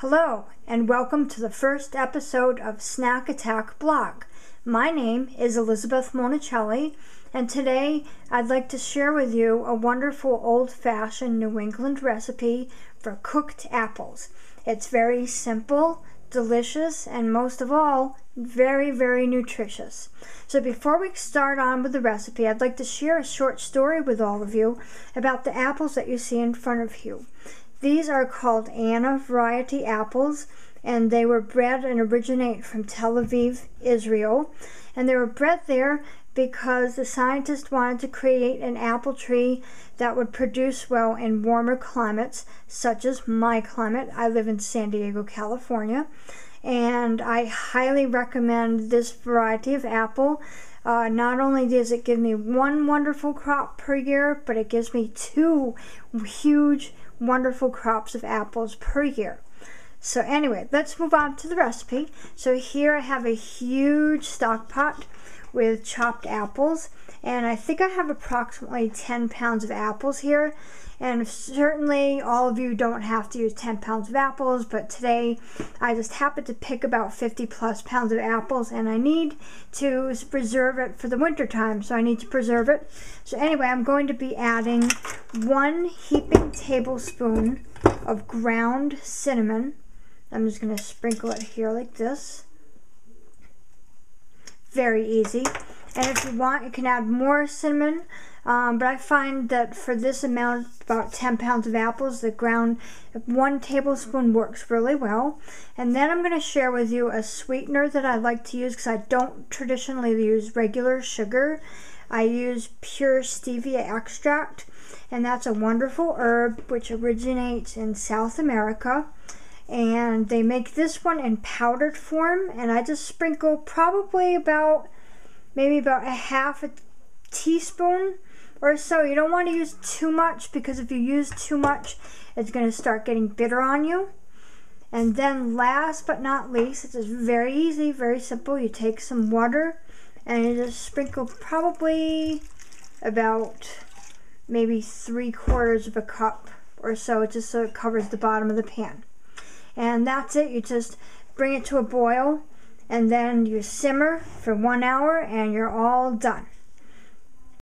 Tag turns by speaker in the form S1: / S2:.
S1: Hello, and welcome to the first episode of Snack Attack Blog. My name is Elizabeth Monicelli, and today I'd like to share with you a wonderful old-fashioned New England recipe for cooked apples. It's very simple, delicious, and most of all, very, very nutritious. So before we start on with the recipe, I'd like to share a short story with all of you about the apples that you see in front of you. These are called Anna variety apples, and they were bred and originate from Tel Aviv, Israel. And they were bred there because the scientists wanted to create an apple tree that would produce well in warmer climates, such as my climate. I live in San Diego, California, and I highly recommend this variety of apple. Not only does it give me one wonderful crop per year, but it gives me two huge wonderful crops of apples per year. So anyway, let's move on to the recipe. So here I have a huge stock pot with chopped apples, and I think I have approximately 10 pounds of apples here. And certainly all of you don't have to use 10 pounds of apples, but today I just happened to pick about 50 plus pounds of apples, and I need to preserve it for the winter time, so I need to preserve it. So anyway, I'm going to be adding 1 heaping tablespoon of ground cinnamon. I'm just going to sprinkle it here like this. Very easy. And if you want, you can add more cinnamon, but I find that for this amount, about 10 pounds of apples, the ground 1 tablespoon works really well. And then I'm going to share with you a sweetener that I like to use because I don't traditionally use regular sugar. I use pure stevia extract, and that's a wonderful herb which originates in South America. And they make this one in powdered form, and I just sprinkle probably maybe about a half a teaspoon or so. You don't want to use too much, because if you use too much, it's going to start getting bitter on you. And then last but not least, it's just very easy, very simple. You take some water and you just sprinkle probably about maybe 3/4 of a cup or so, just so it covers the bottom of the pan. And that's it. You just bring it to a boil, and then you simmer for 1 hour, and you're all done.